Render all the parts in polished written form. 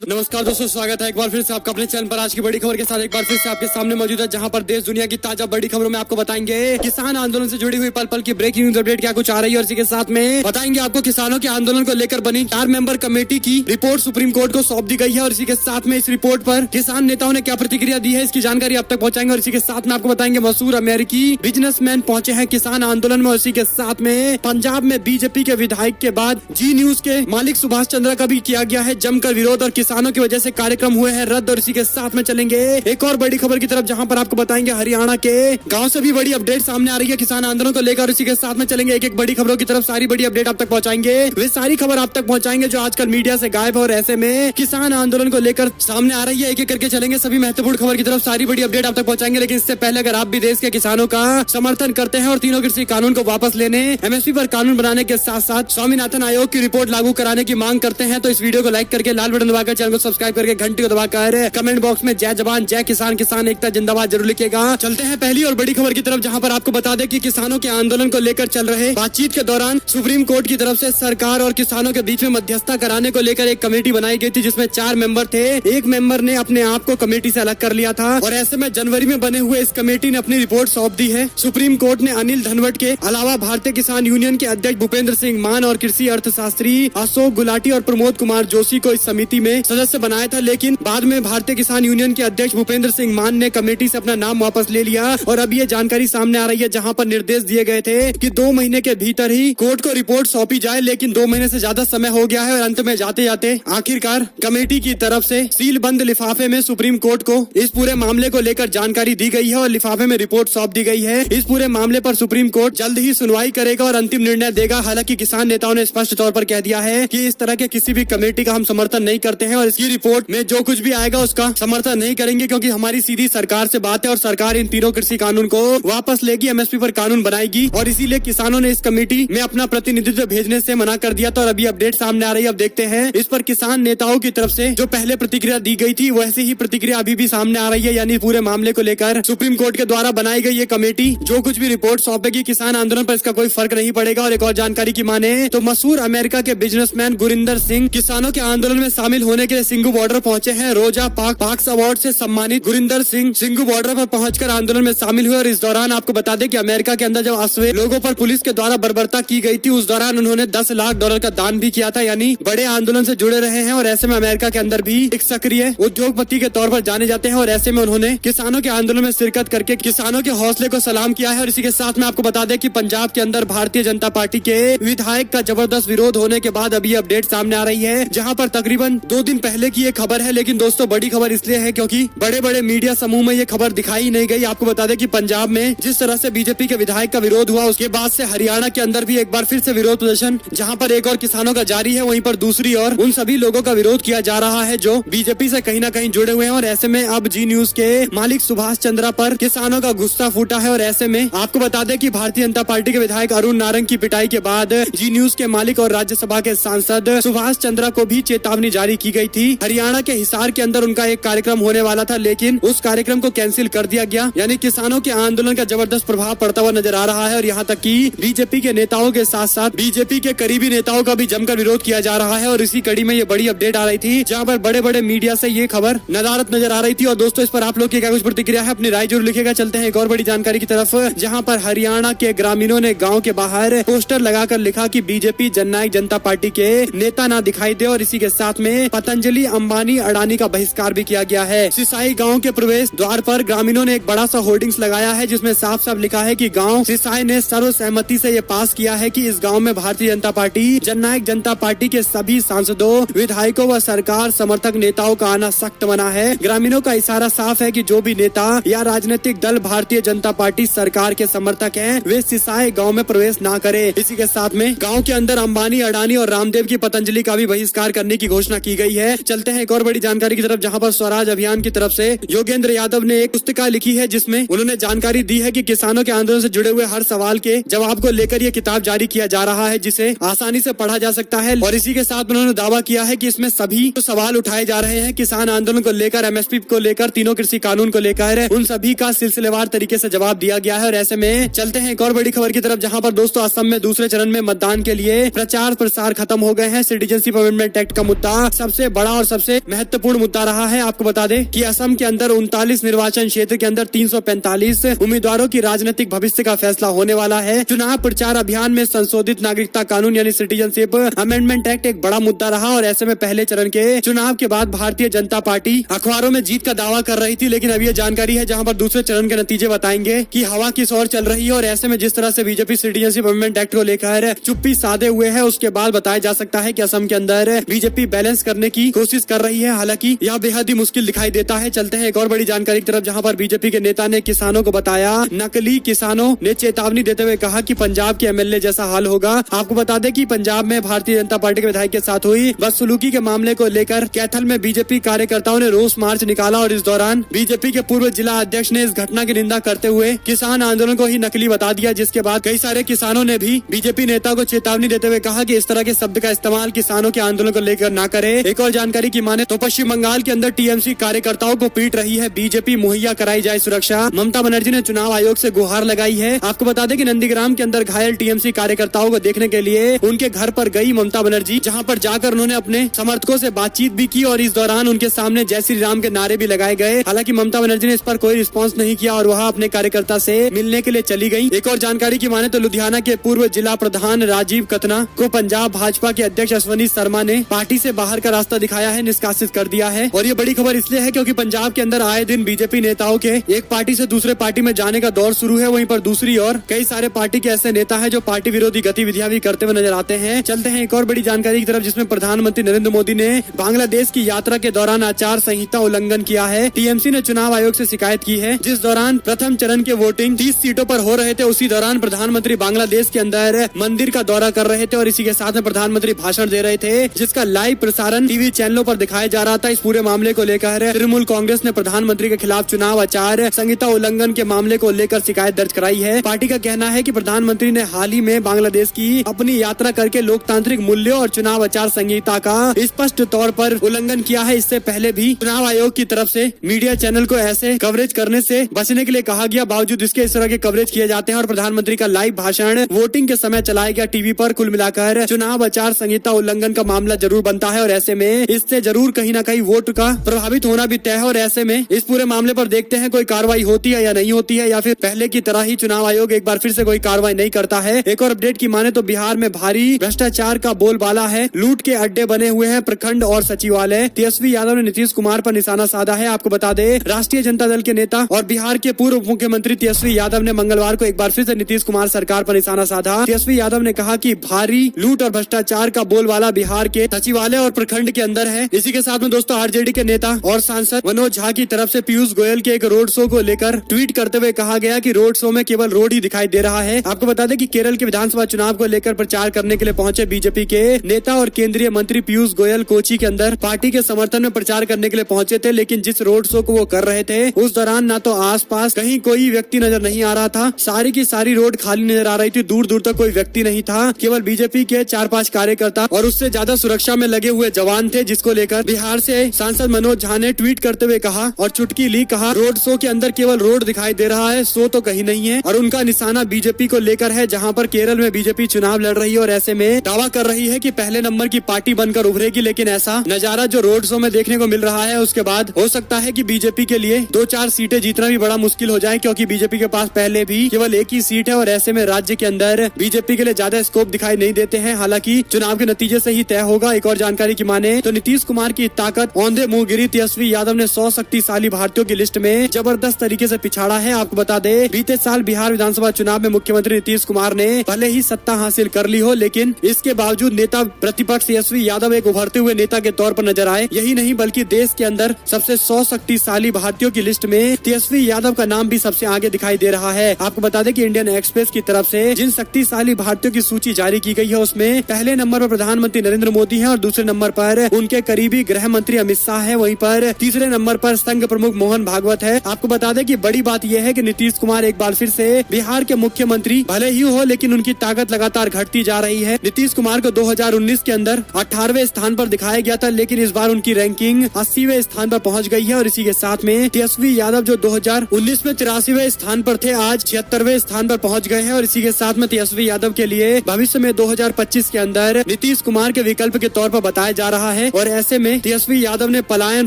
नमस्कार दोस्तों, स्वागत है एक बार फिर से आपका अपने चैनल पर। आज की बड़ी खबर के साथ एक बार फिर से आपके सामने मौजूद है, जहां पर देश दुनिया की ताजा बड़ी खबरों में आपको बताएंगे किसान आंदोलन से जुड़ी हुई पल पल की ब्रेकिंग न्यूज अपडेट क्या कुछ आ रही है, और इसी के साथ में बताएंगे आपको किसानों के आंदोलन को लेकर बनी 4 मेंबर कमेटी की रिपोर्ट सुप्रीम कोर्ट को सौंप दी गई है, और इसी के साथ में इस रिपोर्ट पर किसान नेताओं ने क्या प्रतिक्रिया दी है, इसकी जानकारी आप तक पहुंचाएंगे। और इसी के साथ में आपको बताएंगे मशहूर अमेरिकी बिजनेसमैन पहुंचे हैं किसान आंदोलन में। और इसी के साथ में पंजाब में बीजेपी के विधायक के बाद जी न्यूज के मालिक सुभाष चंद्रा का भी किया गया है जमकर विरोध, और किसानों की वजह से कार्यक्रम हुए हैं रद्द। और इसी के साथ में चलेंगे एक और बड़ी खबर की तरफ, जहां पर आपको बताएंगे हरियाणा के गांव से भी बड़ी अपडेट सामने आ रही है किसान आंदोलन को लेकर। इसी के साथ में चलेंगे एक एक बड़ी खबरों की तरफ, सारी बड़ी अपडेट आप तक पहुंचाएंगे। वे सारी खबर आप तक पहुंचाएंगे जो आजकल मीडिया से गायब है, और ऐसे में किसान आंदोलन को लेकर सामने आ रही है। एक एक करके चलेंगे सभी महत्वपूर्ण खबर की तरफ, सारी बड़ी अपडेट आप तक पहुंचाएंगे। लेकिन इससे पहले अगर आप भी देश के किसानों का समर्थन करते हैं और तीनों कृषि कानून को वापस लेने, एमएसपी पर कानून बनाने के साथ साथ स्वामीनाथन आयोग की रिपोर्ट लागू कराने की मांग करते हैं, तो इस वीडियो को लाइक करके लाल बटन दबाकर चैनल को सब्सक्राइब करके घंटी को दबाकर कमेंट बॉक्स में जय जवान जय किसान, किसान एकता जिंदाबाद जरूर लिखेगा। चलते हैं पहली और बड़ी खबर की तरफ, जहां पर आपको बता दें कि किसानों के आंदोलन को लेकर चल रहे बातचीत के दौरान सुप्रीम कोर्ट की तरफ से सरकार और किसानों के बीच में मध्यस्थता कराने को लेकर एक कमेटी बनाई गई थी, जिसमें 4 मेंबर थे। एक मेंबर ने अपने आप को कमेटी से अलग कर लिया था, और ऐसे में जनवरी में बने हुए इस कमेटी ने अपनी रिपोर्ट सौंप दी है। सुप्रीम कोर्ट ने अनिल धनवट के अलावा भारतीय किसान यूनियन के अध्यक्ष भूपेंद्र सिंह मान और कृषि अर्थशास्त्री अशोक गुलाटी और प्रमोद कुमार जोशी को इस समिति में सदस्य बनाया था, लेकिन बाद में भारतीय किसान यूनियन के अध्यक्ष भूपेंद्र सिंह मान ने कमेटी से अपना नाम वापस ले लिया। और अब ये जानकारी सामने आ रही है, जहां पर निर्देश दिए गए थे कि 2 महीने के भीतर ही कोर्ट को रिपोर्ट सौंपी जाए, लेकिन 2 महीने से ज्यादा समय हो गया है, और अंत में जाते जाते आखिरकार कमेटी की तरफ से सील बंद लिफाफे में सुप्रीम कोर्ट को इस पूरे मामले को लेकर जानकारी दी गई है, और लिफाफे में रिपोर्ट सौंप दी गई है। इस पूरे मामले पर सुप्रीम कोर्ट जल्द ही सुनवाई करेगा और अंतिम निर्णय देगा। हालांकि किसान नेताओं ने स्पष्ट तौर पर कह दिया है कि इस तरह के किसी भी कमेटी का हम समर्थन नहीं करते हैं, और इसकी रिपोर्ट में जो कुछ भी आएगा उसका समर्थन नहीं करेंगे, क्योंकि हमारी सीधी सरकार से बात है और सरकार इन तीनों कृषि कानून को वापस लेगी, एमएसपी पर कानून बनाएगी, और इसीलिए किसानों ने इस कमेटी में अपना प्रतिनिधित्व भेजने से मना कर दिया था। और अभी अपडेट सामने आ रही है, अब देखते हैं इस पर किसान नेताओं की तरफ से जो पहले प्रतिक्रिया दी गई थी वैसी ही प्रतिक्रिया अभी भी सामने आ रही है। यानी पूरे मामले को लेकर सुप्रीम कोर्ट के द्वारा बनाई गई ये कमेटी जो कुछ भी रिपोर्ट सौंपेगी किसान आंदोलन पर, इसका कोई फर्क नहीं पड़ेगा। और एक और जानकारी की माने तो मशहूर अमेरिका के बिजनेसमैन गुरिंदर सिंह किसानों के आंदोलन में शामिल होने के लिए सिंघू बॉर्डर पहुंचे हैं। रोजा पार्क्स अवार्ड से सम्मानित गुरिंदर सिंह सिंघू बॉर्डर पर पहुंचकर आंदोलन में शामिल हुए। और इस दौरान आपको बता दें कि अमेरिका के अंदर जब अश्वेत लोगों पर पुलिस के द्वारा बर्बरता की गई थी, उस दौरान उन्होंने $10 लाख का दान भी किया था। यानी बड़े आंदोलन से जुड़े रहे हैं, और ऐसे में अमेरिका के अंदर भी एक सक्रिय उद्योगपति के तौर पर जाने जाते हैं। और ऐसे में उन्होंने किसानों के आंदोलन में शिरकत करके किसानों के हौसले को सलाम किया है। और इसी के साथ में आपको बता दें कि पंजाब के अंदर भारतीय जनता पार्टी के विधायक का जबरदस्त विरोध होने के बाद अभी अपडेट सामने आ रही है, जहाँ पर तकरीबन 2 दिन पहले की ये खबर है। लेकिन दोस्तों बड़ी खबर इसलिए है क्योंकि बड़े बड़े मीडिया समूह में ये खबर दिखाई नहीं गई। आपको बता दें कि पंजाब में जिस तरह से बीजेपी के विधायक का विरोध हुआ, उसके बाद से हरियाणा के अंदर भी एक बार फिर से विरोध प्रदर्शन जहां पर एक और किसानों का जारी है, वहीं पर दूसरी ओर उन सभी लोगों का विरोध किया जा रहा है जो बीजेपी से कहीं ना कहीं जुड़े हुए हैं। और ऐसे में अब जी न्यूज के मालिक सुभाष चंद्रा पर किसानों का गुस्सा फूटा है। और ऐसे में आपको बता दें कि भारतीय जनता पार्टी के विधायक अरुण नारंग की पिटाई के बाद जी न्यूज के मालिक और राज्यसभा के सांसद सुभाष चंद्रा को भी चेतावनी जारी की गई थी। हरियाणा के हिसार के अंदर उनका एक कार्यक्रम होने वाला था, लेकिन उस कार्यक्रम को कैंसिल कर दिया गया। यानी किसानों के आंदोलन का जबरदस्त प्रभाव पड़ता हुआ नजर आ रहा है। और यहाँ तक कि बीजेपी के नेताओं के साथ साथ बीजेपी के करीबी नेताओं का भी जमकर विरोध किया जा रहा है। और इसी कड़ी में ये बड़ी अपडेट आ रही थी, जहाँ पर बड़े बड़े मीडिया से ये खबर नदारत नजर आ रही थी। और दोस्तों इस पर आप लोग की क्या कुछ प्रतिक्रिया है, अपनी राय जरूर लिखेगा। चलते हैं एक और बड़ी जानकारी की तरफ, जहाँ पर हरियाणा के ग्रामीणों ने गाँव के बाहर पोस्टर लगाकर लिखा कि बीजेपी जननायक जनता पार्टी के नेता ना दिखाई दे। और इसी के साथ में पतंजलि अंबानी अडानी का बहिष्कार भी किया गया है। सिसाई गांव के प्रवेश द्वार पर ग्रामीणों ने एक बड़ा सा होर्डिंग्स लगाया है, जिसमें साफ साफ लिखा है कि गांव सिसाई ने सर्वसहमति से ये पास किया है कि इस गांव में भारतीय जनता पार्टी जननायक जनता पार्टी के सभी सांसदों, विधायकों व सरकार समर्थक नेताओं का आना सख्त मना है। ग्रामीणों का इशारा साफ है कि जो भी नेता या राजनीतिक दल भारतीय जनता पार्टी सरकार के समर्थक हैं, वे सिसाई गाँव में प्रवेश न करे। इसी के साथ में गाँव के अंदर अंबानी अडानी और रामदेव की पतंजलि का भी बहिष्कार करने की घोषणा की गई है। चलते हैं एक और बड़ी जानकारी की तरफ, जहां पर स्वराज अभियान की तरफ से योगेंद्र यादव ने एक पुस्तिका लिखी है, जिसमें उन्होंने जानकारी दी है कि किसानों के आंदोलन से जुड़े हुए हर सवाल के जवाब को लेकर ये किताब जारी किया जा रहा है, जिसे आसानी से पढ़ा जा सकता है। और इसी के साथ उन्होंने दावा किया है कि इसमें सभी जो सवाल उठाए जा रहे हैं किसान आंदोलन को लेकर, एमएसपी को लेकर, तीनों कृषि कानून को लेकर, उन सभी का सिलसिलेवार तरीके से जवाब दिया गया है। और ऐसे में चलते हैं एक और बड़ी खबर की तरफ, जहाँ पर दोस्तों असम में दूसरे चरण में मतदान के लिए प्रचार प्रसार खत्म हो गए हैं। सिटीजनशिप अमेंडमेंट एक्ट का मुद्दा सबसे बड़ा और सबसे महत्वपूर्ण मुद्दा रहा है। आपको बता दें कि असम के अंदर 39 निर्वाचन क्षेत्र के अंदर 345 उम्मीदवारों की राजनीतिक भविष्य का फैसला होने वाला है। चुनाव प्रचार अभियान में संशोधित नागरिकता कानून यानी सिटीजनशिप अमेंडमेंट एक्ट एक बड़ा मुद्दा रहा और ऐसे में पहले चरण के चुनाव के बाद भारतीय जनता पार्टी अखबारों में जीत का दावा कर रही थी, लेकिन अब ये जानकारी है जहां पर दूसरे चरण के नतीजे बताएंगे कि हवा किस ओर चल रही है। और ऐसे में जिस तरह से बीजेपी सिटीजनशिप अमेंडमेंट एक्ट को लेकर चुप्पी साधे हुए है, उसके बाद बताया जा सकता है कि असम के अंदर बीजेपी बैलेंस करने की कोशिश कर रही है। हालांकि यह बेहद ही मुश्किल दिखाई देता है। चलते हैं एक और बड़ी जानकारी की तरफ, जहां पर बीजेपी के नेता ने किसानों को बताया नकली किसानों ने चेतावनी देते हुए कहा कि पंजाब के एमएलए जैसा हाल होगा। आपको बता दें कि पंजाब में भारतीय जनता पार्टी के विधायक के साथ हुई बदसलूकी के मामले को लेकर कैथल में बीजेपी कार्यकर्ताओं ने रोष मार्च निकाला और इस दौरान बीजेपी के पूर्व जिला अध्यक्ष ने इस घटना की निंदा करते हुए किसान आंदोलन को ही नकली बता दिया, जिसके बाद कई सारे किसानों ने भी बीजेपी नेता को चेतावनी देते हुए कहा कि इस तरह के शब्द का इस्तेमाल किसानों के आंदोलन को लेकर ना करे। एक और जानकारी की माने तो पश्चिम बंगाल के अंदर टीएमसी कार्यकर्ताओं को पीट रही है बीजेपी, मुहैया कराई जाए सुरक्षा। ममता बनर्जी ने चुनाव आयोग से गुहार लगाई है। आपको बता दें कि नंदीग्राम के अंदर घायल टीएमसी कार्यकर्ताओं को देखने के लिए उनके घर पर गई ममता बनर्जी, जहां पर जाकर उन्होंने अपने समर्थकों से बातचीत भी की और इस दौरान उनके सामने जय श्री राम के नारे भी लगाए गए। हालांकि ममता बनर्जी ने इस पर कोई रिस्पॉन्स नहीं किया और वह अपने कार्यकर्ता से मिलने के लिए चली गयी। एक और जानकारी की माने तो लुधियाना के पूर्व जिला प्रधान राजीव कतना को पंजाब भाजपा के अध्यक्ष अश्वनी शर्मा ने पार्टी से बाहर का रास्ता दिखाया है, निष्कासित कर दिया है। और ये बड़ी खबर इसलिए है क्योंकि पंजाब के अंदर आए दिन बीजेपी नेताओं के एक पार्टी से दूसरे पार्टी में जाने का दौर शुरू है। वहीं पर दूसरी ओर कई सारे पार्टी के ऐसे नेता हैं जो पार्टी विरोधी गतिविधियां भी करते हुए नजर आते हैं। चलते हैं एक और बड़ी जानकारी की तरफ, जिसमें प्रधानमंत्री नरेंद्र मोदी ने बांग्लादेश की यात्रा के दौरान आचार संहिता उल्लंघन किया है। टीएमसी ने चुनाव आयोग से शिकायत की है। जिस दौरान प्रथम चरण के वोटिंग 30 सीटों पर हो रहे थे, उसी दौरान प्रधानमंत्री बांग्लादेश के अंदर मंदिर का दौरा कर रहे थे और इसी के साथ में प्रधानमंत्री भाषण दे रहे थे, जिसका लाइव प्रसारण टीवी चैनलों पर दिखाया जा रहा था। इस पूरे मामले को लेकर तृणमूल कांग्रेस ने प्रधानमंत्री के खिलाफ चुनाव आचार संहिता उल्लंघन के मामले को लेकर शिकायत दर्ज कराई है। पार्टी का कहना है कि प्रधानमंत्री ने हाल ही में बांग्लादेश की अपनी यात्रा करके लोकतांत्रिक मूल्यों और चुनाव आचार संहिता का स्पष्ट तौर पर उल्लंघन किया है। इससे पहले भी चुनाव आयोग की तरफ से मीडिया चैनल को ऐसे कवरेज करने से बचने के लिए कहा गया, बावजूद इसके इस तरह के कवरेज किए जाते हैं और प्रधानमंत्री का लाइव भाषण वोटिंग के समय चलाया गया टीवी पर। कुल मिलाकर चुनाव आचार संहिता उल्लंघन का मामला जरूर बनता है और ऐसे में इससे जरूर कहीं ना कहीं वोट का प्रभावित होना भी तय है। और ऐसे में इस पूरे मामले पर देखते हैं कोई कार्रवाई होती है या नहीं होती है, या फिर पहले की तरह ही चुनाव आयोग एक बार फिर से कोई कार्रवाई नहीं करता है। एक और अपडेट की माने तो बिहार में भारी भ्रष्टाचार का बोलबाला है। लूट के अड्डे बने हुए हैं प्रखंड और सचिवालय। तेजस्वी यादव ने नीतीश कुमार पर निशाना साधा है। आपको बता दें, राष्ट्रीय जनता दल के नेता और बिहार के पूर्व मुख्यमंत्री तेजस्वी यादव ने मंगलवार को एक बार फिर से नीतीश कुमार सरकार पर निशाना साधा। तेजस्वी यादव ने कहा कि भारी लूट और भ्रष्टाचार का बोलबाला बिहार के सचिवालय और प्रखंड के अंदर है। इसी के साथ में दोस्तों आरजेडी के नेता और सांसद मनोज झा की तरफ से पीयूष गोयल के एक रोड शो को लेकर ट्वीट करते हुए कहा गया कि रोड शो में केवल रोड ही दिखाई दे रहा है। आपको बता दें कि केरल के विधानसभा चुनाव को लेकर प्रचार करने के लिए पहुंचे बीजेपी के नेता और केंद्रीय मंत्री पीयूष गोयल कोची के अंदर पार्टी के समर्थन में प्रचार करने के लिए पहुंचे थे, लेकिन जिस रोड शो को वो कर रहे थे उस दौरान ना तो आसपास कहीं कोई व्यक्ति नजर नहीं आ रहा था, सारी की सारी रोड खाली नजर आ रही थी, दूर दूर तक कोई व्यक्ति नहीं था, केवल बीजेपी के 4-5 कार्यकर्ता और उससे ज्यादा सुरक्षा में लगे हुए जवान थे, जिसको लेकर बिहार से सांसद मनोज झा ने ट्वीट करते हुए कहा और चुटकी ली कहा, रोड शो के अंदर केवल रोड दिखाई दे रहा है, शो तो कहीं नहीं है। और उनका निशाना बीजेपी को लेकर है, जहां पर केरल में बीजेपी चुनाव लड़ रही है और ऐसे में दावा कर रही है कि पहले नंबर की पार्टी बनकर उभरेगी। लेकिन ऐसा नजारा जो रोड शो में देखने को मिल रहा है, उसके बाद हो सकता है कि बीजेपी के लिए 2-4 सीटें जीतना भी बड़ा मुश्किल हो जाए, क्योंकि बीजेपी के पास पहले भी केवल एक ही सीट है और ऐसे में राज्य के अंदर बीजेपी के लिए ज्यादा स्कोप दिखाई नहीं देते हैं। हालांकि चुनाव के नतीजे से ही तय होगा। एक और जानकारी की माने तो नीतीश कुमार की ताकत औंधे मुंह गिरी तेजस्वी यादव ने 100 शक्तिशाली भारतीयों की लिस्ट में जबरदस्त तरीके से पिछाड़ा है। आपको बता दें, बीते साल बिहार विधानसभा चुनाव में मुख्यमंत्री नीतीश कुमार ने भले ही सत्ता हासिल कर ली हो, लेकिन इसके बावजूद नेता प्रतिपक्ष तेजस्वी यादव एक उभरते हुए नेता के तौर पर नजर आए। यही नहीं बल्कि देश के अंदर सबसे 100 शक्तिशाली भारतीयों की लिस्ट में तेजस्वी यादव का नाम भी सबसे आगे दिखाई दे रहा है। आपको बता दें कि इंडियन एक्सप्रेस की तरफ से जिन शक्तिशाली भारतीयों की सूची जारी की गई है, उसमें पहले नंबर पर प्रधानमंत्री नरेंद्र मोदी है और दूसरे नंबर पर उनके करीबी गृह मंत्री अमित शाह है। वहीं पर तीसरे नंबर पर संघ प्रमुख मोहन भागवत है। आपको बता दें कि बड़ी बात यह है कि नीतीश कुमार एक बार फिर से बिहार के मुख्यमंत्री भले ही हो, लेकिन उनकी ताकत लगातार घटती जा रही है। नीतीश कुमार को 2019 के अंदर 18वें स्थान पर दिखाया गया था, लेकिन इस बार उनकी रैंकिंग 80वें स्थान पर पहुंच गई है। और इसी के साथ में तेजस्वी यादव जो 2019 में 83वें स्थान पर थे, आज 76वें स्थान पर पहुंच गए हैं। और इसी के साथ में तेजस्वी यादव के लिए भविष्य में 2025 के अंदर नीतीश कुमार के विकल्प के तौर पर बताया जा रहा है और ऐसे में तेजस्वी यादव ने पलायन,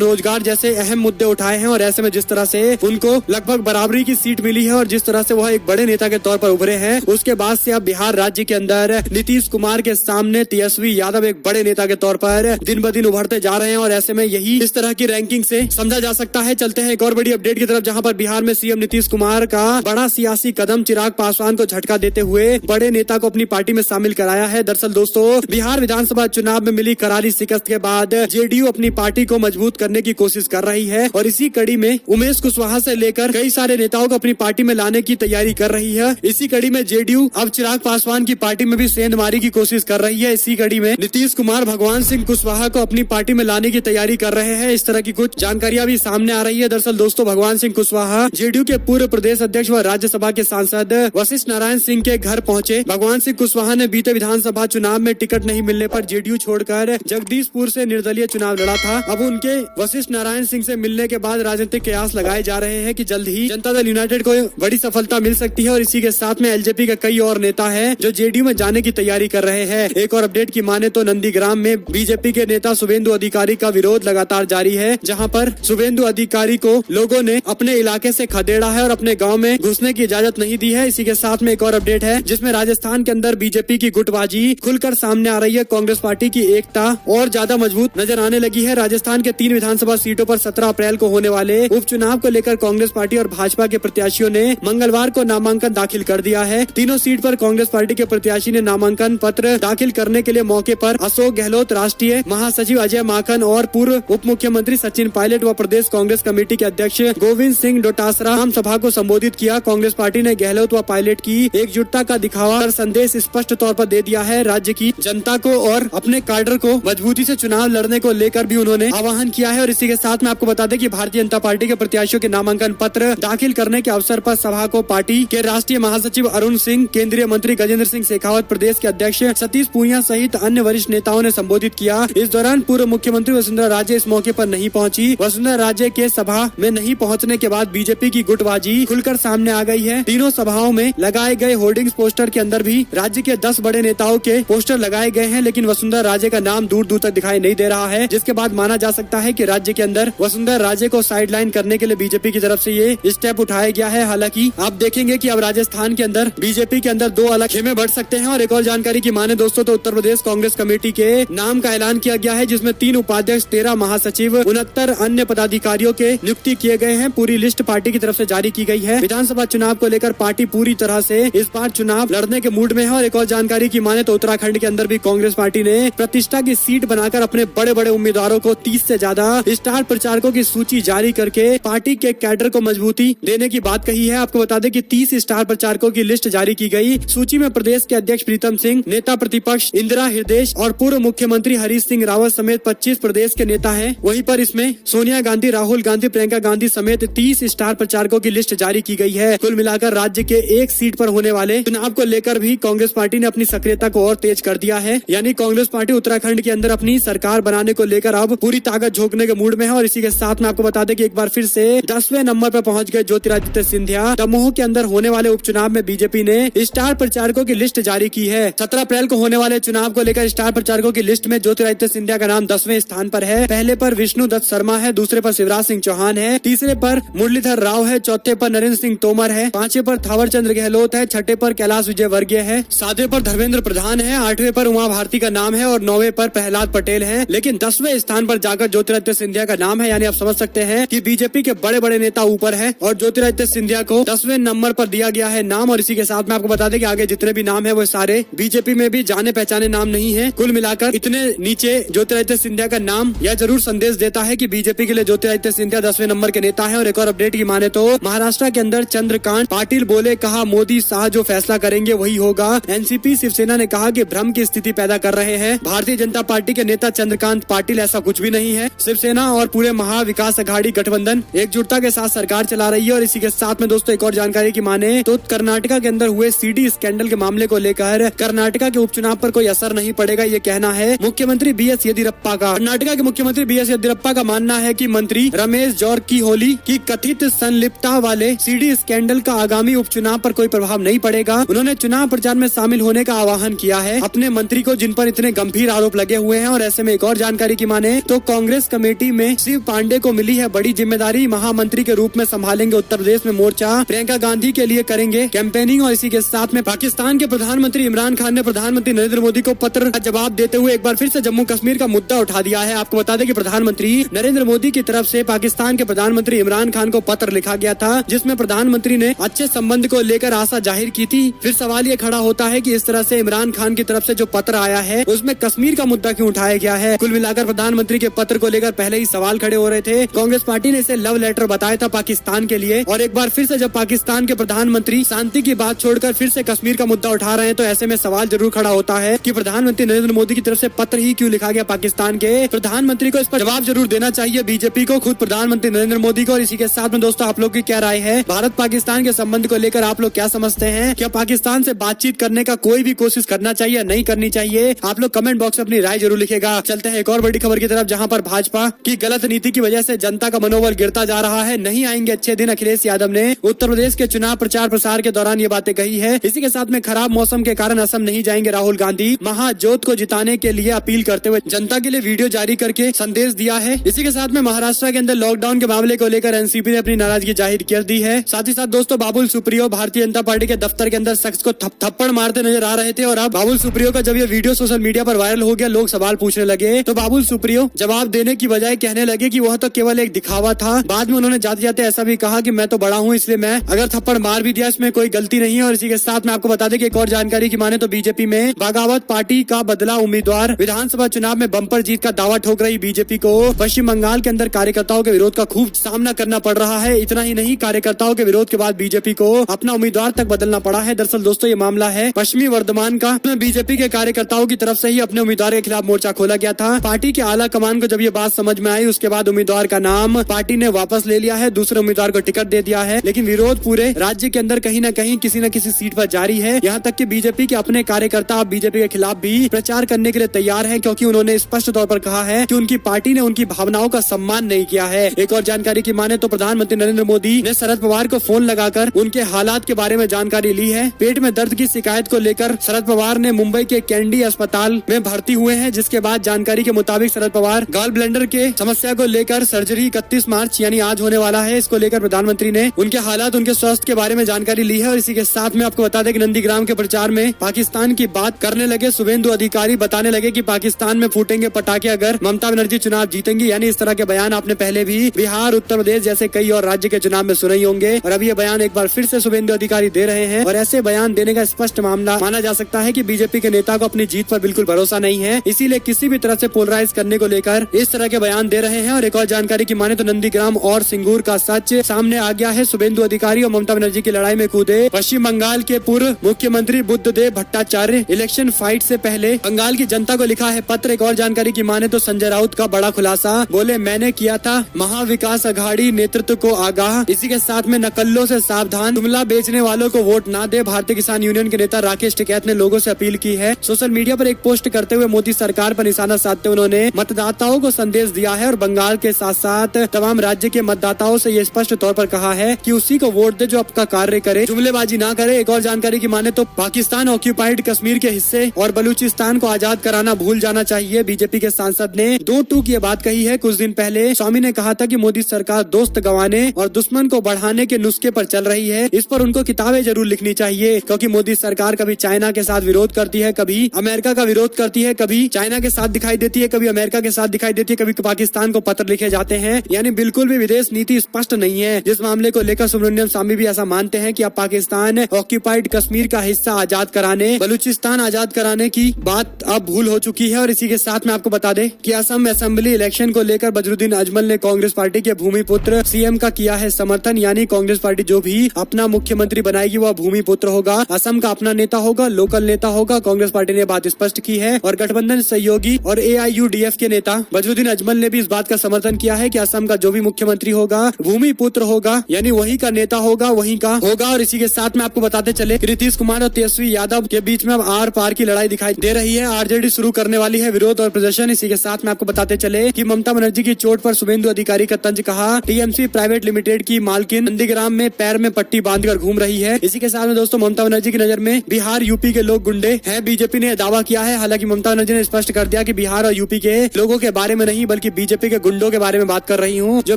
रोजगार जैसे अहम मुद्दे उठाए हैं और ऐसे में जिस तरह से उनको लगभग बराबरी की सीट मिली है और जिस तरह से वह एक बड़े नेता के तौर पर उभरे हैं, उसके बाद से अब बिहार राज्य के अंदर नीतीश कुमार के सामने तेजस्वी यादव एक बड़े नेता के तौर पर दिन ब दिन उभरते जा रहे हैं और ऐसे में यही इस तरह की रैंकिंग से समझा जा सकता है। चलते हैं एक और बड़ी अपडेट की तरफ, जहां पर बिहार में सीएम नीतीश कुमार का बड़ा सियासी कदम, चिराग पासवान को झटका देते हुए बड़े नेता को अपनी पार्टी में शामिल कराया है। दरअसल दोस्तों, बिहार विधानसभा चुनाव में मिली करारी शिकस्त के बाद जेडीयू अपनी पार्टी को मजबूत करने की कोशिश कर रही है और इसी कड़ी में उमेश कुशवाहा से लेकर कई सारे नेताओं को अपनी पार्टी में लाने की तैयारी कर रही है। इसी कड़ी में जेडीयू अब चिराग पासवान की पार्टी में भी सेंधमारी की कोशिश कर रही है। इसी कड़ी में नीतीश कुमार भगवान सिंह कुशवाहा को अपनी पार्टी में लाने की तैयारी कर रहे हैं। इस तरह की कुछ जानकारियां भी सामने आ रही है। दरअसल दोस्तों, भगवान सिंह कुशवाहा जेडीयू के पूर्व प्रदेश अध्यक्ष व राज्यसभा के सांसद वशिष्ठ नारायण सिंह के घर पहुंचे। भगवान सिंह कुशवाहा ने बीते विधानसभा चुनाव में टिकट नहीं मिलने पर जेडीयू छोड़कर जगदीशपुर से निर्दलीय चुनाव लड़ा था। अब उनके वशिष्ठ नारायण सिंह से मिलने के बाद राजनीतिक कयास लगाए जा रहे हैं कि जल्द ही जनता दल यूनाइटेड को बड़ी सफलता मिल सकती है और इसी के साथ में एलजेपी के कई और नेता हैं जो जेडीयू में जाने की तैयारी कर रहे हैं। एक और अपडेट की माने तो नंदीग्राम में बीजेपी के नेता शुभेंदु अधिकारी का विरोध लगातार जारी है, जहां पर शुभेंदु अधिकारी को लोगों ने अपने इलाके से खदेड़ा है और अपने गांव में घुसने की इजाजत नहीं दी है। इसी के साथ में एक और अपडेट है जिसमें राजस्थान के अंदर बीजेपी की गुटबाजी खुलकर सामने आ रही है। कांग्रेस पार्टी की एकता और ज्यादा मजबूत नजर आने लगी है। राजस्थान के 3 विधानसभा सीटों पर 17 अप्रैल को होने वाले उपचुनाव को लेकर कांग्रेस पार्टी और भाजपा के प्रत्याशियों ने मंगलवार को नामांकन दाखिल कर दिया है। तीनों सीट पर कांग्रेस पार्टी के प्रत्याशी ने नामांकन पत्र दाखिल करने के लिए मौके पर अशोक गहलोत, राष्ट्रीय महासचिव अजय माकन और पूर्व उप मुख्यमंत्री सचिन पायलट व प्रदेश कांग्रेस कमेटी के अध्यक्ष गोविंद सिंह डोटासरा आम सभा को संबोधित किया। कांग्रेस पार्टी ने गहलोत व पायलट की एकजुटता का दिखावा कर संदेश स्पष्ट तौर पर दे दिया है। राज्य की जनता को और अपने कैडर को मजबूती से चुनाव लड़ने को लेकर भी उन्होंने आह्वान किया है। और इसी के साथ में आपको बता दें कि भारतीय जनता पार्टी के प्रत्याशियों के नामांकन पत्र दाखिल करने के अवसर पर सभा को पार्टी के राष्ट्रीय महासचिव अरुण सिंह, केंद्रीय मंत्री गजेंद्र सिंह शेखावत, प्रदेश के अध्यक्ष सतीश पूनिया सहित अन्य वरिष्ठ नेताओं ने संबोधित किया। इस दौरान पूर्व मुख्यमंत्री वसुंधरा राजे इस मौके पर नहीं पहुंची। वसुंधरा राजे के सभा में नहीं पहुंचने के बाद बीजेपी की गुटबाजी खुलकर सामने आ गई है। तीनों सभाओं में लगाए गए होर्डिंग्स पोस्टर के अंदर भी राज्य के 10 बड़े नेताओं के पोस्टर लगाए गए हैं, लेकिन वसुंधरा राजे का नाम दूर दूर तक दिखाई नहीं दे रहा है, जिसके बाद माना जा सकता है कि राज्य के अंदर वसुंधरा राजे को साइडलाइन करने के लिए बीजेपी की तरफ से ये स्टेप उठाया गया है। हालांकि आप देखेंगे कि अब राजस्थान के अंदर बीजेपी के अंदर 2 अलग खेमे बढ़ सकते हैं। और एक और जानकारी की माने दोस्तों, तो उत्तर प्रदेश कांग्रेस कमेटी के नाम का ऐलान किया गया है, जिसमें 3 उपाध्यक्ष, 13 महासचिव, 69 अन्य पदाधिकारियों के नियुक्ति किए गए हैं। पूरी लिस्ट पार्टी की तरफ से जारी की गई है। विधानसभा चुनाव को लेकर पार्टी पूरी तरह से इस बार चुनाव लड़ने के मूड में है। और एक और जानकारी की माने तो उत्तराखंड के अंदर भी कांग्रेस पार्टी ने प्रतिष्ठा की सीट बनाकर अपने बड़े बड़े उम्मीदवारों को 30 से ज्यादा स्टार प्रचारकों की सूची जारी करके पार्टी के कैडर को मजबूती देने की बात कही है। आपको बता दें कि 30 स्टार प्रचारकों की लिस्ट जारी की गई। सूची में प्रदेश के अध्यक्ष प्रीतम सिंह, नेता प्रतिपक्ष इंदिरा हृदयेश और पूर्व मुख्यमंत्री हरीश सिंह रावत समेत 25 प्रदेश के नेता हैं। वहीं पर इसमें सोनिया गांधी, राहुल गांधी, प्रियंका गांधी समेत 30 स्टार प्रचारकों की लिस्ट जारी की गई है। कुल मिलाकर राज्य के एक सीट पर होने वाले चुनाव को लेकर भी कांग्रेस पार्टी ने अपनी सक्रियता को और तेज कर दिया है। यानी कांग्रेस पार्टी उत्तराखंड के अंदर अपनी सरकार बनाने को लेकर अब पूरी ताकत झोंकने के मूड में है। और इसी के साथ में आपको बता दें कि एक बार फिर से 10वें नंबर पर पहुंच गए ज्योतिरादित्य सिंधिया। दमोह के अंदर होने वाले उपचुनाव में बीजेपी ने स्टार प्रचारकों की लिस्ट जारी की है। 17 अप्रैल को होने वाले चुनाव को लेकर स्टार प्रचारकों की लिस्ट में ज्योतिरादित्य सिंधिया का नाम 10वें स्थान पर है। पहले पर विष्णु दत्त शर्मा है, दूसरे पर शिवराज सिंह चौहान है, तीसरे पर मुरलीधर राव है, चौथे पर नरेंद्र सिंह तोमर है, 5वें पर थावर चंद गहलोत है, 6ठे पर कैलाश विजयवर्गीय है, 7वें पर धर्मेंद्र प्रधान है, 8वें पर उमा भारती का नाम है और 9वें पर प्रहलाद पटेल है। लेकिन 10वें स्थान पर जाकर ज्योतिरादित्य सिंधिया का नाम है। यानी आप समझ सकते हैं कि बीजेपी के बड़े बड़े नेता ऊपर है और ज्योतिरादित्य सिंधिया को 10वें नंबर पर दिया गया है नाम। और इसी के साथ में आपको बता दें कि आगे जितने भी नाम है वो सारे बीजेपी में भी जाने पहचाने नाम नहीं है। कुल मिलाकर इतने नीचे ज्योतिरादित्य सिंधिया का नाम यह जरूर संदेश देता है कि बीजेपी के लिए ज्योतिरादित्य सिंधिया 10वें नंबर के नेता है। और एक और अपडेट की माने तो महाराष्ट्र के अंदर चंद्रकांत पाटिल बोले, कहा मोदी शाह जो फैसला करेंगे वही होगा। एनसीपी शिवसेना ने कहा कि भ्रम की स्थिति पैदा कर रहे हैं भारतीय जनता पार्टी के नेता चंद्रकांत पाटिल। ऐसा कुछ भी नहीं है। शिवसेना और पूरे महाविकास अघाड़ी गठबंधन एकजुटता के साथ सरकार चला रही है। और इसी के साथ में दोस्तों एक और जानकारी की माने तो कर्नाटका के अंदर हुए सीडी स्कैंडल के मामले को लेकर कर्नाटका के उपचुनाव पर कोई असर नहीं पड़ेगा, ये कहना है मुख्यमंत्री बीएस येदियुरप्पा का। कर्नाटका के मुख्यमंत्री बीएस येदियुरप्पा का मानना है कि मंत्री रमेश जारकिहोली की कथित संलिप्तता वाले सीडी स्कैंडल का आगामी उपचुनाव पर कोई प्रभाव नहीं पड़ेगा। उन्होंने चुनाव प्रचार में शामिल होने का आह्वान किया है अपने मंत्री को, जिन पर इतने गंभीर आरोप लगे हुए हैं। और ऐसे ऐसे में एक और जानकारी की माने तो कांग्रेस कमेटी में शिव पांडे को मिली है बड़ी जिम्मेदारी। महामंत्री के रूप में संभालेंगे उत्तर प्रदेश में मोर्चा, प्रियंका गांधी के लिए करेंगे कैंपेनिंग। और इसी के साथ में पाकिस्तान के प्रधानमंत्री इमरान खान ने प्रधानमंत्री नरेंद्र मोदी को पत्र का जवाब देते हुए एक बार फिर से जम्मू कश्मीर का मुद्दा उठा दिया है। आपको बता दें कि प्रधानमंत्री नरेंद्र मोदी की तरफ से पाकिस्तान के प्रधानमंत्री इमरान खान को पत्र लिखा गया था, जिसमें प्रधानमंत्री ने अच्छे संबंध को लेकर आशा जाहिर की थी। फिर सवाल ये खड़ा होता है कि इस तरह से इमरान खान की तरफ से जो पत्र आया है उसमें कश्मीर का मुद्दा क्यों उठाया गया है। कुल मिलाकर प्रधानमंत्री के पत्र को लेकर पहले ही सवाल खड़े हो रहे थे। कांग्रेस पार्टी ने इसे लव लेटर बताया था पाकिस्तान के लिए, और एक बार फिर से जब पाकिस्तान के प्रधानमंत्री शांति की बात छोड़कर फिर से कश्मीर का मुद्दा उठा रहे हैं तो ऐसे में सवाल जरूर खड़ा होता है कि प्रधानमंत्री नरेंद्र मोदी की तरफ से पत्र ही क्यों लिखा गया पाकिस्तान के प्रधानमंत्री को। इस पर जवाब जरूर देना चाहिए बीजेपी को, खुद प्रधानमंत्री नरेंद्र मोदी को। और इसी के साथ में दोस्तों आप लोग की क्या राय है भारत पाकिस्तान के संबंध को लेकर, आप लोग क्या समझते हैं? क्या पाकिस्तान से बातचीत करने का कोई भी कोशिश करना चाहिए, नहीं करनी चाहिए? आप लोग कमेंट बॉक्स में अपनी राय जरूर लिखेगा। चलते हैं एक और बड़ी खबर की तरफ, जहां पर भाजपा की गलत नीति की वजह से जनता का मनोबल गिरता जा रहा है। नहीं आएंगे अच्छे दिन, अखिलेश यादव ने उत्तर प्रदेश के चुनाव प्रचार प्रसार के दौरान ये बातें कही है। इसी के साथ में खराब मौसम के कारण असम नहीं जाएंगे राहुल गांधी। महाजोत को जिताने के लिए अपील करते हुए जनता के लिए वीडियो जारी करके संदेश दिया है। इसी के साथ में महाराष्ट्र के अंदर लॉकडाउन के मामले को लेकर एनसीपी ने अपनी नाराजगी जाहिर कर दी है। साथ ही साथ दोस्तों बाबुल सुप्रियो भारतीय जनता पार्टी के दफ्तर के अंदर शख्स को थप्पड़ मारते नजर आ रहे थे, और अब बाबुल सुप्रियो का जब ये वीडियो सोशल मीडिया पर वायरल हो गया, लोग सवाल पूछने लगे तो बाबुल सुप्रियो जवाब देने की बजाय कहने लगे कि वह तो केवल एक दिखावा था। बाद में उन्होंने जाते जाते ऐसा भी कहा कि मैं तो बड़ा हूँ, इसलिए मैं अगर थप्पड़ मार भी दिया इसमें कोई गलती नहीं है। और इसी के साथ में आपको बता दें कि एक और जानकारी की माने तो बीजेपी में बगावत पार्टी का बदला उम्मीदवार, विधानसभा चुनाव में बम्पर जीत का दावा ठोक रही बीजेपी को पश्चिम बंगाल के अंदर कार्यकर्ताओं के विरोध का खूब सामना करना पड़ रहा है। इतना ही नहीं, कार्यकर्ताओं के विरोध के बाद बीजेपी को अपना उम्मीदवार तक बदलना पड़ा है। दरअसल दोस्तों ये मामला है पश्चिमी वर्धमान का। बीजेपी के कार्यकर्ताओं की तरफ से ही अपने उम्मीदवार के खिलाफ मोर्चा खोला गया था। पार्टी के आला कमान को जब ये बात समझ में आई, उसके बाद उम्मीदवार का नाम पार्टी ने वापस ले लिया है, दूसरे उम्मीदवार को टिकट दे दिया है। लेकिन विरोध पूरे राज्य के अंदर कहीं न कहीं किसी न किसी सीट पर जारी है। यहाँ तक कि बीजेपी के अपने कार्यकर्ता अब बीजेपी के खिलाफ भी प्रचार करने के लिए तैयार है, क्योंकि उन्होंने स्पष्ट तौर पर कहा है कि उनकी पार्टी ने उनकी भावनाओं का सम्मान नहीं किया है। एक और जानकारी की माने तो प्रधानमंत्री नरेंद्र मोदी ने शरद पवार को फोन लगाकर उनके हालात के बारे में जानकारी ली है। पेट में दर्द की शिकायत को लेकर शरद पवार ने मुंबई के कैंडी अस्पताल में भर्ती हुए हैं, जिसके बाद जानकारी के मुताबिक शरद पवार गॉल ब्लेंडर के समस्या को लेकर सर्जरी 31 मार्च यानी आज होने वाला है। इसको लेकर प्रधानमंत्री ने उनके हालात, उनके स्वास्थ्य के बारे में जानकारी ली है। और इसी के साथ में आपको बता दें कि नंदीग्राम के प्रचार में पाकिस्तान की बात करने लगे शुभेंदु अधिकारी, बताने लगे कि पाकिस्तान में फूटेंगे पटाखे अगर ममता बनर्जी चुनाव जीतेंगी। यानी इस तरह के बयान आपने पहले भी बिहार, उत्तर प्रदेश जैसे कई और राज्य के चुनाव में सुने ही होंगे, और अब ये बयान एक बार फिर से शुभेंदु अधिकारी दे रहे हैं। और ऐसे बयान देने का स्पष्ट मामला माना जा सकता है कि बीजेपी के नेता को अपनी जीत पर बिल्कुल भरोसा नहीं है, इसीलिए किसी भी तरह से पोलराइज करने को लेकर इस तरह के बयान दे रहे हैं। और एक और जानकारी की माने तो नंदीग्राम और सिंगूर का सच सामने आ गया है। शुभेंदु अधिकारी और ममता बनर्जी की लड़ाई में कूदे पश्चिम बंगाल के पूर्व मुख्यमंत्री बुद्धदेव भट्टाचार्य इलेक्शन फाइट से पहले बंगाल की जनता को लिखा है पत्र। एक और जानकारी की माने तो संजय राउत का बड़ा खुलासा, बोले मैंने किया था महाविकास अघाड़ी नेतृत्व को आगाह, इसी के साथ में नकल्लों से सावधान, जुमला बेचने वालों को वोट ना दे। भारतीय किसान यूनियन के नेता राकेश टिकैत ने लोगों से अपील की है। सोशल मीडिया पर एक पोस्ट करते हुए मोदी सरकार पर निशाना साधते उन्होंने मतदाताओं को संदेश दिया है और बंगाल के साथ साथ तमाम राज्य के मतदाताओं से ये स्पष्ट तौर पर कहा है कि उसी को वोट दे जो आपका कार्य करे, जुमलेबाजी ना करे। एक और जानकारी की माने तो पाकिस्तान ऑक्यूपाइड कश्मीर के हिस्से और बलूचिस्तान को आजाद कराना भूल जाना चाहिए। बीजेपी के सांसद ने 2 टूक ये बात कही है। कुछ दिन पहले स्वामी ने कहा था कि मोदी सरकार दोस्त गंवाने और दुश्मन को बढ़ाने के नुस्खे पर चल रही है। इस पर उनको किताबें जरूर लिखनी चाहिए, क्योंकि मोदी सरकार कभी चाइना के साथ विरोध करती है, कभी अमेरिका का विरोध करती है, कभी चाइना के साथ दिखाई देती है, कभी अमेरिका के साथ दिखाई देती है, कभी पाकिस्तान को पत्र लिखे जाते हैं। यानी बिल्कुल भी विदेश नीति स्पष्ट नहीं है। जिस मामले को लेकर सुब्रमण्यम स्वामी भी ऐसा मानते हैं कि अब पाकिस्तान ऑक्यूपाइड कश्मीर का हिस्सा आजाद कराने, बलूचिस्तान आजाद कराने की बात अब भूल हो चुकी है। और इसी के साथ में आपको बता दें कि असम असेंबली इलेक्शन को लेकर बदरुद्दीन अजमल ने कांग्रेस पार्टी के भूमिपुत्र सीएम का किया है समर्थन। यानी कांग्रेस पार्टी जो भी अपना मुख्यमंत्री बनाएगी वह भूमिपुत्र होगा, असम का अपना नेता होगा, लोकल नेता होगा। कांग्रेस पार्टी ने बात स्पष्ट की है और गठबंधन सहयोगी और AIUDF के नेता बदरुद्दीन अजमल ने भी इस बात का समर्थन किया है कि असम का जो भी मुख्यमंत्री होगा भूमिपुत्र होगा, यानी वही का नेता होगा, वही का होगा। और इसी के साथ में आपको बताते चले कि नीतीश कुमार और तेजस्वी यादव के बीच में अब आर पार की लड़ाई दिखाई दे रही है। आरजेडी शुरू करने वाली है विरोध और प्रदर्शन। इसी के साथ में आपको बताते चले कि ममता बनर्जी की चोट पर शुभेंदु अधिकारी का तंज कहा। TMC प्राइवेट लिमिटेड की मालकिन नंदीग्राम में पैर में पट्टी बांधकर घूम रही है। इसी के साथ में दोस्तों ममता बनर्जी की नजर में बिहार, यूपी के लोग गुंडे हैं। बीजेपी ने दावा किया है, हालांकि ममता बनर्जी ने स्पष्ट कर दिया कि कि बिहार और यूपी के लोगों के बारे में नहीं बल्कि बीजेपी के गुंडों के बारे में बात कर रही हूँ जो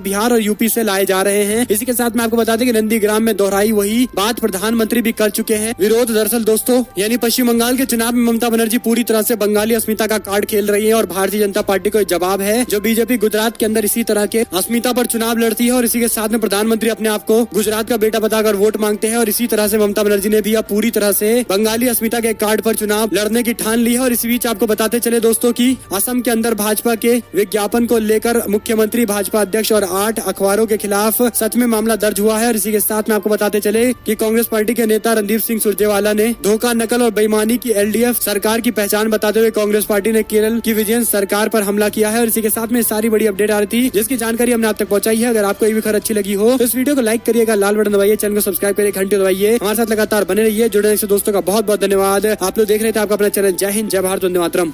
बिहार और यूपी से लाए जा रहे हैं। इसी के साथ मैं आपको बता दें कि नंदीग्राम में दोहराई वही बात प्रधानमंत्री भी कर चुके हैं। विरोध दरअसल दोस्तों यानी पश्चिम बंगाल के चुनाव में ममता बनर्जी पूरी तरह से बंगाली अस्मिता का कार्ड खेल रही है और भारतीय जनता पार्टी को जवाब है जो बीजेपी गुजरात के अंदर इसी तरह के अस्मिता पर चुनाव लड़ती है और इसी के साथ में प्रधानमंत्री अपने आप को गुजरात का बेटा बताकर वोट मांगते हैं और इसी तरह से ममता बनर्जी ने भी अब पूरी तरह से बंगाली अस्मिता के कार्ड पर चुनाव लड़ने की ठान ली है। और इसी बीच आपको बताते चले दोस्तों कि असम के अंदर भाजपा के विज्ञापन को लेकर मुख्यमंत्री, भाजपा अध्यक्ष और 8 अखबारों के खिलाफ सच में मामला दर्ज हुआ है। और इसी के साथ में आपको बताते चले कि कांग्रेस पार्टी के नेता रणदीप सिंह सुरजेवाला ने धोखा, नकल और बेईमानी की एलडीएफ सरकार की पहचान बताते हुए कांग्रेस पार्टी ने केरल की विजयन सरकार पर हमला किया है। और इसी के साथ में सारी बड़ी अपडेट आ रही थी जिसकी जानकारी हमने आप तक पहुंचाई है। अगर आपको ये भी खबर अच्छी लगी हो तो इस वीडियो को लाइक करिएगा, लाल बटन दबाइए, चैनल को सब्सक्राइब करिए, घंटी दबाइए, हमारे साथ लगातार बने रहिए। जुड़ने से दोस्तों का बहुत बहुत धन्यवाद। आप लोग देख रहे थे आपका अपना चैनल। जय हिंद, जय भारत, वंदे मातरम।